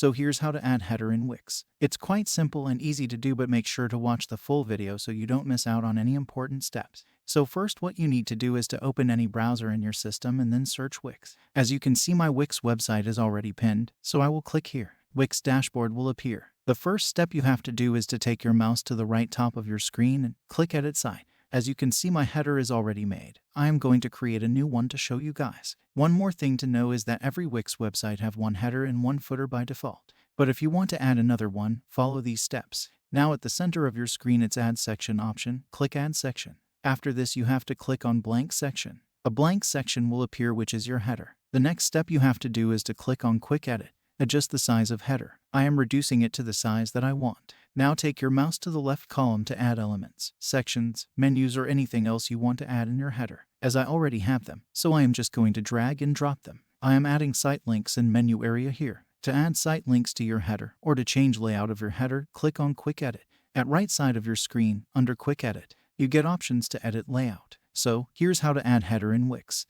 So here's how to add header in Wix. It's quite simple and easy to do, but make sure to watch the full video so you don't miss out on any important steps. So first, what you need to do is to open any browser in your system and then search Wix. As you can see, my Wix website is already pinned, so I will click here. Wix dashboard will appear. The first step you have to do is to take your mouse to the right top of your screen and click Edit Site. As you can see, my header is already made. I am going to create a new one to show you guys. One more thing to know is that every Wix website have one header and one footer by default. But if you want to add another one, follow these steps. Now at the center of your screen, it's Add Section option. Click Add Section. After this, you have to click on Blank Section. A blank section will appear, which is your header. The next step you have to do is to click on Quick Edit. Adjust the size of header. I am reducing it to the size that I want. Now take your mouse to the left column to add elements, sections, menus, or anything else you want to add in your header. As I already have them, so I am just going to drag and drop them. I am adding site links in menu area here. To add site links to your header or to change layout of your header, click on Quick Edit. At right side of your screen, under Quick Edit, you get options to edit layout. So here's how to add header in Wix.